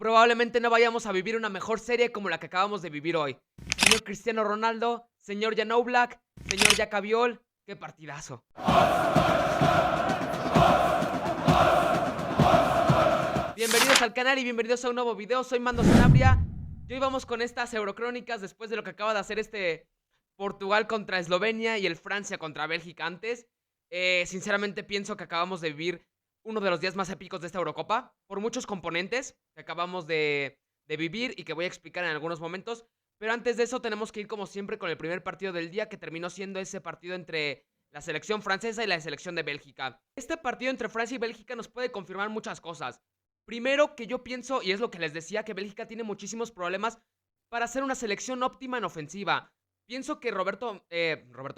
probablemente no vayamos a vivir una mejor serie como la que acabamos de vivir hoy. Señor Cristiano Ronaldo, señor Jan Oblak, señor Jack Viol, qué partidazo. Bienvenidos al canal y bienvenidos a un nuevo video. Soy Mando Sanabria y hoy vamos con estas Eurocrónicas después de lo que acaba de hacer Portugal contra Eslovenia y el Francia contra Bélgica antes. Sinceramente pienso que acabamos de vivir uno de los días más épicos de esta Eurocopa, por muchos componentes que acabamos de vivir y que voy a explicar en algunos momentos. Pero antes de eso tenemos que ir como siempre con el primer partido del día, que terminó siendo ese partido entre la selección francesa y la selección de Bélgica. Este partido entre Francia y Bélgica nos puede confirmar muchas cosas. Primero, que yo pienso, y es lo que les decía, que Bélgica tiene muchísimos problemas para hacer una selección óptima en ofensiva. Pienso que Roberto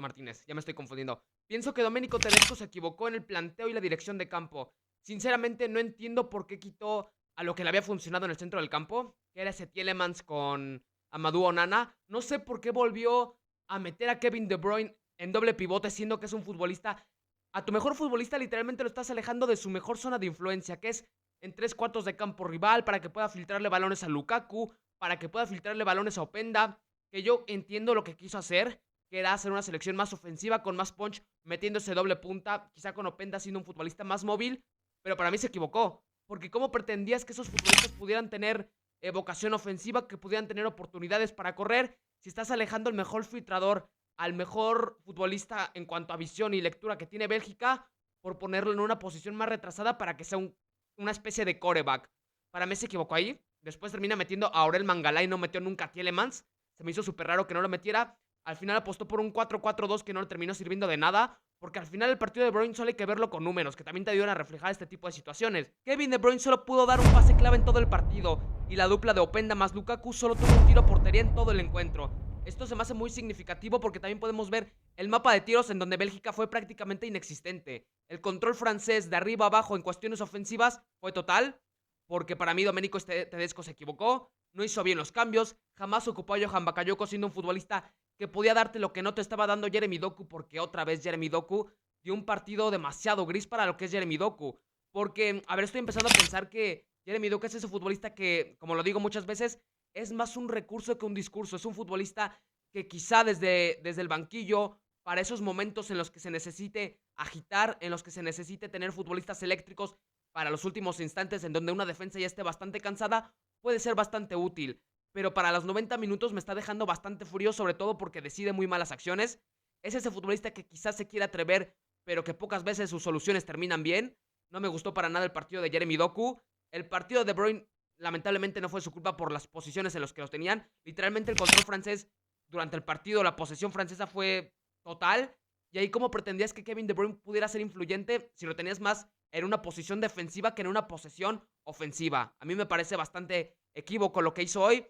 Martínez, ya me estoy confundiendo. Pienso que Domenico Tedesco se equivocó en el planteo y la dirección de campo. Sinceramente no entiendo por qué quitó a lo que le había funcionado en el centro del campo, que era ese Tielemans con Amadou Onana. No sé por qué volvió a meter a Kevin De Bruyne en doble pivote, siendo que es un futbolista. A tu mejor futbolista literalmente lo estás alejando de su mejor zona de influencia, que es en 3/4 de campo rival, para que pueda filtrarle balones a Lukaku, para que pueda filtrarle balones a Openda. Que yo entiendo lo que quiso hacer, que era hacer una selección más ofensiva, con más punch, metiéndose doble punta, quizá con Openda siendo un futbolista más móvil, pero para mí se equivocó, porque ¿cómo pretendías que esos futbolistas pudieran tener vocación ofensiva, que pudieran tener oportunidades para correr, si estás alejando al mejor filtrador, al mejor futbolista en cuanto a visión y lectura que tiene Bélgica, por ponerlo en una posición más retrasada para que sea una especie de coreback? Para mí se equivocó ahí. Después termina metiendo a Aurel Mangala y no metió nunca a Tielemans. Se me hizo súper raro que no lo metiera. Al final apostó por un 4-4-2 que no le terminó sirviendo de nada, porque al final el partido de De Bruyne solo hay que verlo con números, que también te ayudan a reflejar este tipo de situaciones. Kevin De Bruyne solo pudo dar un pase clave en todo el partido, y la dupla de Openda más Lukaku solo tuvo un tiro a portería en todo el encuentro. Esto se me hace muy significativo porque también podemos ver el mapa de tiros en donde Bélgica fue prácticamente inexistente. El control francés de arriba a abajo en cuestiones ofensivas fue total, porque para mí Domenico Tedesco se equivocó, no hizo bien los cambios, jamás ocupó a Johan Bakayoko siendo un futbolista que podía darte lo que no te estaba dando Jeremy Doku, porque otra vez Jeremy Doku dio un partido demasiado gris para lo que es Jeremy Doku. Porque, a ver, estoy empezando a pensar que Jeremy Doku es ese futbolista que, como lo digo muchas veces, es más un recurso que un discurso. Es un futbolista que quizá desde el banquillo, para esos momentos en los que se necesite agitar, en los que se necesite tener futbolistas eléctricos para los últimos instantes en donde una defensa ya esté bastante cansada, puede ser bastante útil. Pero para los 90 minutos me está dejando bastante furioso, sobre todo porque decide muy malas acciones. Es ese futbolista que quizás se quiere atrever, pero que pocas veces sus soluciones terminan bien. No me gustó para nada el partido de Jeremy Doku. El partido de De Bruyne, lamentablemente, no fue su culpa por las posiciones en las que los tenían. Literalmente el control francés durante el partido, la posesión francesa fue total. Y ahí, ¿cómo pretendías que Kevin De Bruyne pudiera ser influyente si lo tenías más en una posición defensiva que en una posesión ofensiva? A mí me parece bastante equívoco lo que hizo hoy.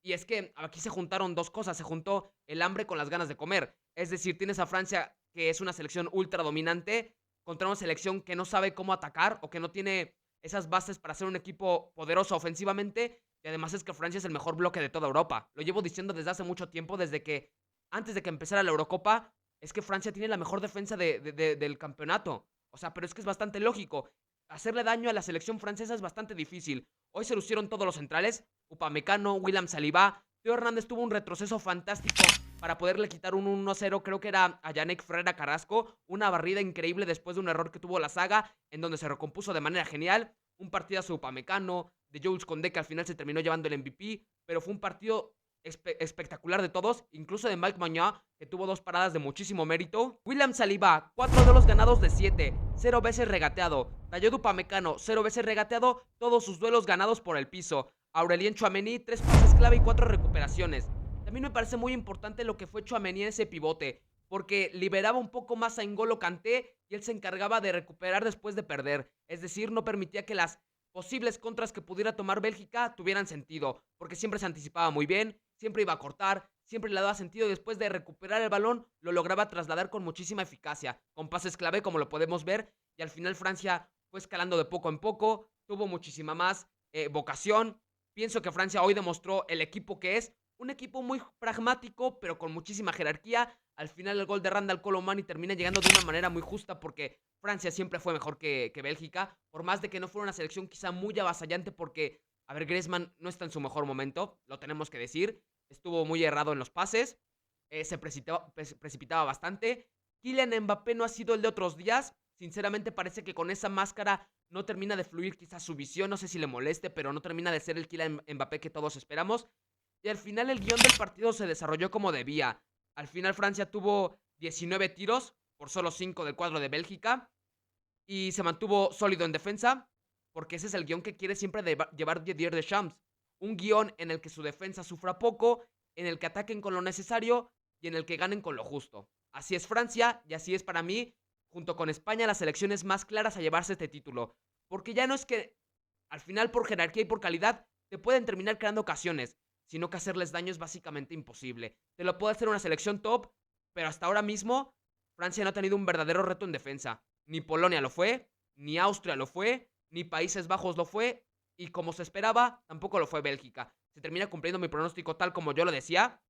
Y es que aquí se juntaron dos cosas. Se juntó el hambre con las ganas de comer. Es decir, tienes a Francia, que es una selección ultra dominante, contra una selección que no sabe cómo atacar o que no tiene esas bases para ser un equipo poderoso ofensivamente. Y además es que Francia es el mejor bloque de toda Europa. Lo llevo diciendo desde hace mucho tiempo, antes de que empezara la Eurocopa, es que Francia tiene la mejor defensa del campeonato. O sea, pero es que es bastante lógico. Hacerle daño a la selección francesa es bastante difícil. Hoy se lucieron todos los centrales. Upamecano, William Saliba. Theo Hernández tuvo un retroceso fantástico para poderle quitar un 1-0. Creo que era a Yannick Ferreira Carrasco. Una barrida increíble después de un error que tuvo la saga, en donde se recompuso de manera genial. Un partidazo de Upamecano, de Jules Koundé, que al final se terminó llevando el MVP. Pero fue un partido espectacular de todos, incluso de Mike Maignan, que tuvo 2 paradas de muchísimo mérito. William Saliba, 4 duelos ganados de 7, 0 veces regateado. Dayot Upamecano, 0 veces regateado, todos sus duelos ganados por el piso. Aurelien Tchouaméni, 3 pases clave y 4 recuperaciones. También me parece muy importante lo que fue Tchouaméni en ese pivote, porque liberaba un poco más a N'Golo Kanté y él se encargaba de recuperar después de perder. Es decir, no permitía que las posibles contras que pudiera tomar Bélgica tuvieran sentido, porque siempre se anticipaba muy bien, siempre iba a cortar, siempre le daba sentido y después de recuperar el balón lo lograba trasladar con muchísima eficacia, con pases clave como lo podemos ver, y al final Francia fue escalando de poco en poco, tuvo muchísima más vocación. Pienso que Francia hoy demostró el equipo que es, un equipo muy pragmático pero con muchísima jerarquía. Al final el gol de Randal Kolo Muani termina llegando de una manera muy justa porque Francia siempre fue mejor que Bélgica, por más de que no fuera una selección quizá muy avasallante, porque A ver, Griezmann no está en su mejor momento, lo tenemos que decir. Estuvo muy errado en los pases, se precipitaba bastante. Kylian Mbappé no ha sido el de otros días. Sinceramente parece que con esa máscara no termina de fluir quizás su visión. No sé si le moleste, pero no termina de ser el Kylian Mbappé que todos esperamos. Y al final el guión del partido se desarrolló como debía. Al final Francia tuvo 19 tiros por solo 5 del cuadro de Bélgica. Y se mantuvo sólido en defensa, porque ese es el guión que quiere siempre llevar Didier Deschamps. Un guión en el que su defensa sufra poco, en el que ataquen con lo necesario y en el que ganen con lo justo. Así es Francia y así es para mí, junto con España, las selecciones más claras a llevarse este título. Porque ya no es que al final por jerarquía y por calidad te pueden terminar creando ocasiones, sino que hacerles daño es básicamente imposible. Te lo puede hacer una selección top, pero hasta ahora mismo Francia no ha tenido un verdadero reto en defensa. Ni Polonia lo fue, ni Austria lo fue, ni Países Bajos lo fue, y como se esperaba, tampoco lo fue Bélgica. Se termina cumpliendo mi pronóstico tal como yo lo decía,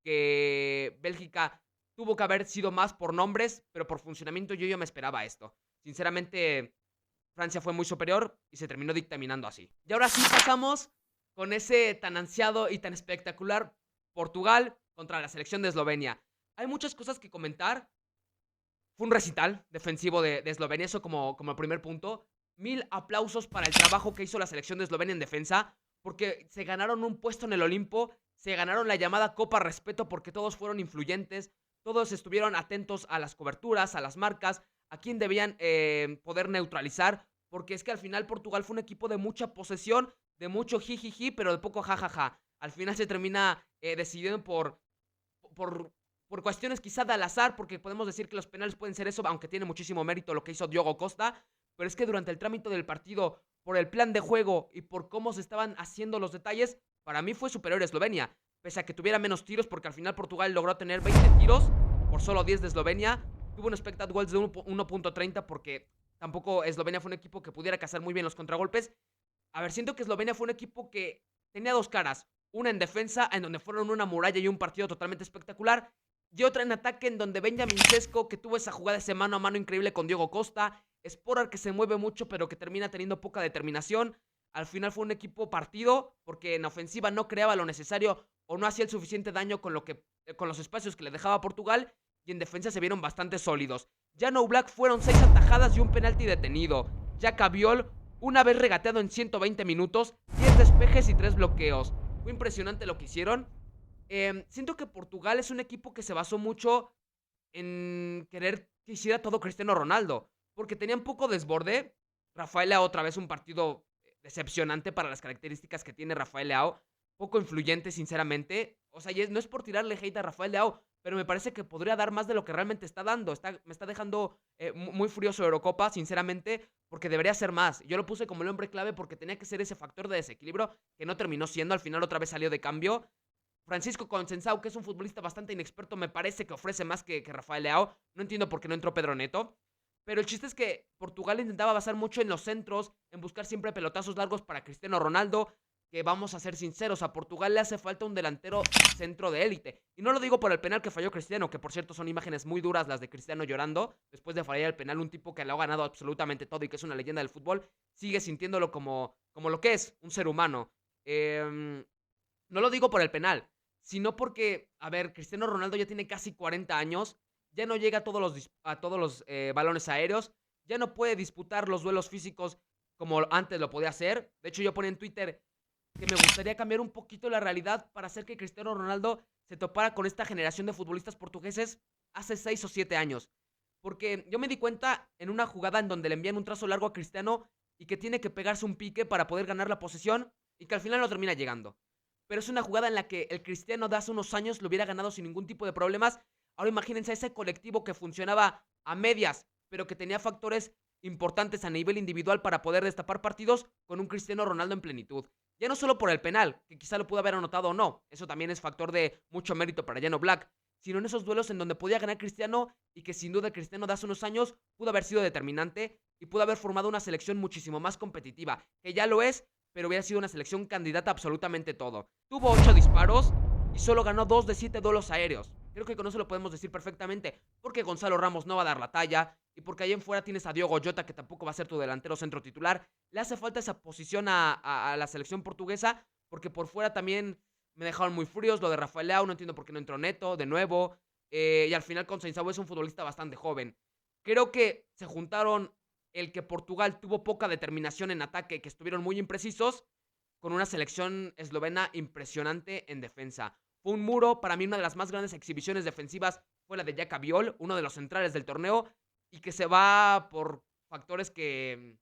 que Bélgica tuvo que haber sido más por nombres, pero por funcionamiento yo me esperaba esto. Sinceramente, Francia fue muy superior y se terminó dictaminando así. Y ahora sí pasamos con ese tan ansiado y tan espectacular Portugal contra la selección de Eslovenia. Hay muchas cosas que comentar. Fue un recital defensivo de Eslovenia, eso como primer punto. 1000 aplausos para el trabajo que hizo la selección de Eslovenia en defensa, porque se ganaron un puesto en el Olimpo, se ganaron la llamada Copa Respeto porque todos fueron influyentes, todos estuvieron atentos a las coberturas, a las marcas, a quién debían poder neutralizar, porque es que al final Portugal fue un equipo de mucha posesión, de mucho jijiji, pero de poco jajaja. Al final se termina decidiendo por cuestiones quizá de al azar, porque podemos decir que los penales pueden ser eso, aunque tiene muchísimo mérito lo que hizo Diogo Costa, pero es que durante el trámite del partido, por el plan de juego y por cómo se estaban haciendo los detalles, para mí fue superior a Eslovenia, pese a que tuviera menos tiros, porque al final Portugal logró tener 20 tiros por solo 10 de Eslovenia, tuvo un expected goals de 1.30 porque tampoco Eslovenia fue un equipo que pudiera cazar muy bien los contragolpes. A ver, siento que Eslovenia fue un equipo que tenía dos caras, una en defensa, en donde fueron una muralla y un partido totalmente espectacular, y otra en ataque en donde Benjamin Sesko, que tuvo esa jugada ese mano a mano increíble con Diogo Costa, Sporar que se mueve mucho pero que termina teniendo poca determinación. Al final fue un equipo partido porque en ofensiva no creaba lo necesario o no hacía el suficiente daño con los espacios que le dejaba Portugal, y en defensa se vieron bastante sólidos. Jan Oblak fueron 6 atajadas y un penalti detenido. Jack Abiol, una vez regateado en 120 minutos, 10 despejes y 3 bloqueos. Fue impresionante lo que hicieron. Siento que Portugal es un equipo que se basó mucho en querer que hiciera todo Cristiano Ronaldo, porque tenían poco desborde. Rafael Leao otra vez un partido decepcionante para las características que tiene Rafael Leao, poco influyente sinceramente. O sea, no es por tirarle hate a Rafael Leao, pero me parece que podría dar más de lo que realmente está dando. Me está dejando muy furioso Eurocopa, sinceramente, porque debería ser más. Yo lo puse como el hombre clave porque tenía que ser ese factor de desequilibrio que no terminó siendo. Al final otra vez salió de cambio. Francisco Conceição, que es un futbolista bastante inexperto, me parece que ofrece más que Rafael Leao. No entiendo por qué no entró Pedro Neto. Pero el chiste es que Portugal intentaba basar mucho en los centros, en buscar siempre pelotazos largos para Cristiano Ronaldo, que vamos a ser sinceros, a Portugal le hace falta un delantero centro de élite. Y no lo digo por el penal que falló Cristiano, que por cierto son imágenes muy duras las de Cristiano llorando, después de fallar el penal, un tipo que lo ha ganado absolutamente todo y que es una leyenda del fútbol, sigue sintiéndolo como lo que es, un ser humano. No lo digo por el penal, sino porque, a ver, Cristiano Ronaldo ya tiene casi 40 años, ya no llega a todos los balones aéreos, ya no puede disputar los duelos físicos como antes lo podía hacer. De hecho, yo ponía en Twitter que me gustaría cambiar un poquito la realidad para hacer que Cristiano Ronaldo se topara con esta generación de futbolistas portugueses hace 6 o 7 años. Porque yo me di cuenta en una jugada en donde le envían un trazo largo a Cristiano y que tiene que pegarse un pique para poder ganar la posesión y que al final no termina llegando. Pero es una jugada en la que el Cristiano de hace unos años lo hubiera ganado sin ningún tipo de problemas. Ahora imagínense a ese colectivo que funcionaba a medias, pero que tenía factores importantes a nivel individual para poder destapar partidos con un Cristiano Ronaldo en plenitud. Ya no solo por el penal, que quizá lo pudo haber anotado o no, eso también es factor de mucho mérito para Jan Oblak, sino en esos duelos en donde podía ganar Cristiano y que sin duda Cristiano de hace unos años pudo haber sido determinante y pudo haber formado una selección muchísimo más competitiva, que ya lo es, pero hubiera sido una selección candidata a absolutamente todo. Tuvo 8 disparos y solo ganó 2 de 7 duelos aéreos. Creo que con eso lo podemos decir perfectamente, porque Gonzalo Ramos no va a dar la talla y porque ahí en fuera tienes a Diogo Jota, que tampoco va a ser tu delantero centro titular. Le hace falta esa posición a la selección portuguesa, porque por fuera también me dejaron muy fríos. Lo de Rafael Leao, no entiendo por qué no entró Neto de nuevo. Y al final Conceição es un futbolista bastante joven. Creo que se juntaron el que Portugal tuvo poca determinación en ataque, que estuvieron muy imprecisos, con una selección eslovena impresionante en defensa. Fue un muro, para mí una de las más grandes exhibiciones defensivas fue la de Jack Biol, uno de los centrales del torneo, y que se va por factores que,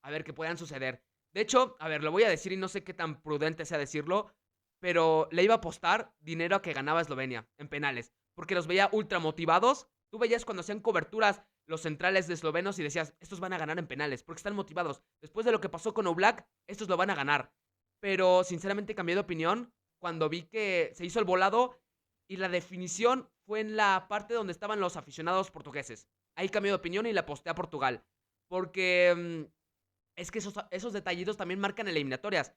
a ver, que puedan suceder. De hecho, a ver, lo voy a decir y no sé qué tan prudente sea decirlo, pero le iba a apostar dinero a que ganaba Eslovenia en penales, porque los veía ultra motivados. Tú veías cuando hacían coberturas los centrales de eslovenos y decías, estos van a ganar en penales, porque están motivados. Después de lo que pasó con Oblak, estos lo van a ganar. Pero sinceramente cambié de opinión cuando vi que se hizo el volado y la definición fue en la parte donde estaban los aficionados portugueses. Ahí cambié de opinión y le aposté a Portugal. Porque es que esos detallitos también marcan eliminatorias.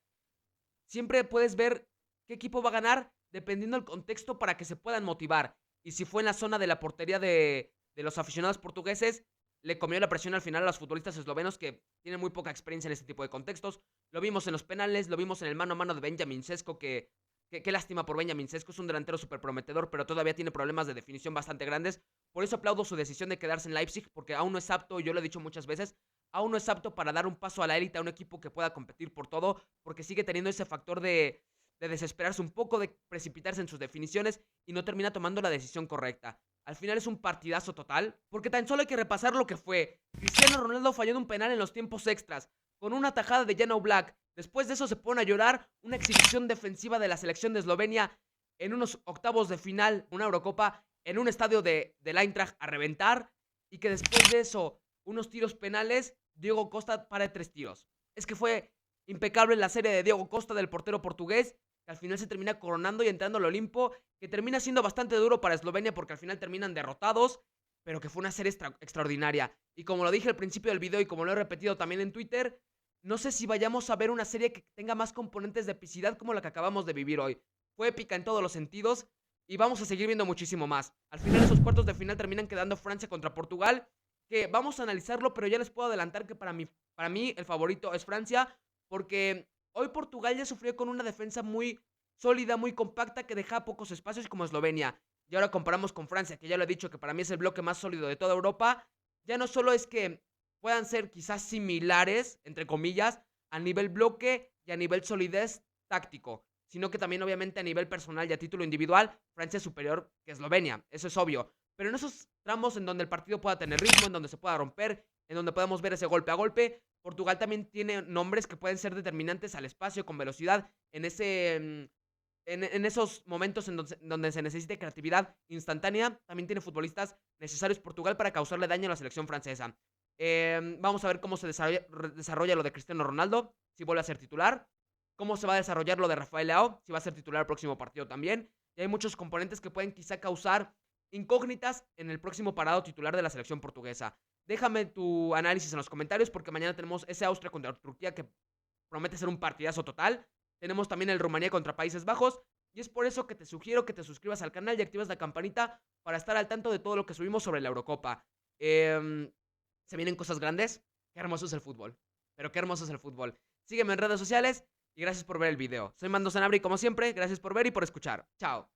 Siempre puedes ver qué equipo va a ganar dependiendo del contexto para que se puedan motivar. Y si fue en la zona de la portería de los aficionados portugueses, le comió la presión al final a los futbolistas eslovenos que tienen muy poca experiencia en este tipo de contextos. Lo vimos en los penales, lo vimos en el mano a mano de Benjamin Sesko, que qué lástima por Benjamin Sesko, es un delantero súper prometedor, pero todavía tiene problemas de definición bastante grandes. Por eso aplaudo su decisión de quedarse en Leipzig, porque aún no es apto, yo lo he dicho muchas veces, aún no es apto para dar un paso a la élite a un equipo que pueda competir por todo, porque sigue teniendo ese factor de desesperarse un poco, de precipitarse en sus definiciones y no termina tomando la decisión correcta. Al final es un partidazo total, porque tan solo hay que repasar lo que fue. Cristiano Ronaldo fallando un penal en los tiempos extras, con una tajada de Jan Oblak. Después de eso se pone a llorar, una exhibición defensiva de la selección de Eslovenia en unos octavos de final, una Eurocopa, en un estadio del Eintracht a reventar, y que después de eso, unos tiros penales, Diego Costa para 3 tiros. Es que fue impecable la serie de Diego Costa, del portero portugués, que al final se termina coronando y entrando al Olimpo, que termina siendo bastante duro para Eslovenia porque al final terminan derrotados, pero que fue una serie extraordinaria. Y como lo dije al principio del video y como lo he repetido también en Twitter, no sé si vayamos a ver una serie que tenga más componentes de epicidad como la que acabamos de vivir hoy. Fue épica en todos los sentidos y vamos a seguir viendo muchísimo más. Al final esos cuartos de final terminan quedando Francia contra Portugal, que vamos a analizarlo, pero ya les puedo adelantar que para mí el favorito es Francia, porque hoy Portugal ya sufrió con una defensa muy sólida, muy compacta, que deja pocos espacios como Eslovenia. Y ahora comparamos con Francia, que ya lo he dicho, que para mí es el bloque más sólido de toda Europa. Ya no solo es que puedan ser quizás similares, entre comillas, a nivel bloque y a nivel solidez táctico, sino que también obviamente a nivel personal y a título individual, Francia es superior que Eslovenia, eso es obvio. Pero en esos tramos en donde el partido pueda tener ritmo, en donde se pueda romper, en donde podamos ver ese golpe a golpe, Portugal también tiene nombres que pueden ser determinantes al espacio, con velocidad, en esos momentos en donde se necesite creatividad instantánea. También tiene futbolistas necesarios Portugal para causarle daño a la selección francesa. Vamos a ver cómo se desarrolla lo de Cristiano Ronaldo, si vuelve a ser titular, cómo se va a desarrollar lo de Rafael Leao, si va a ser titular el próximo partido también. Y hay muchos componentes que pueden quizá causar incógnitas en el próximo parado titular de la selección portuguesa. Déjame tu análisis en los comentarios, porque mañana tenemos ese Austria contra Turquía que promete ser un partidazo total. Tenemos también el Rumanía contra Países Bajos. Y es por eso que te sugiero que te suscribas al canal y actives la campanita para estar al tanto de todo lo que subimos sobre la Eurocopa. Se vienen cosas grandes. Qué hermoso es el fútbol. Pero qué hermoso es el fútbol. Sígueme en redes sociales y gracias por ver el video. Soy Mando Sanabria y como siempre, gracias por ver y por escuchar. Chao.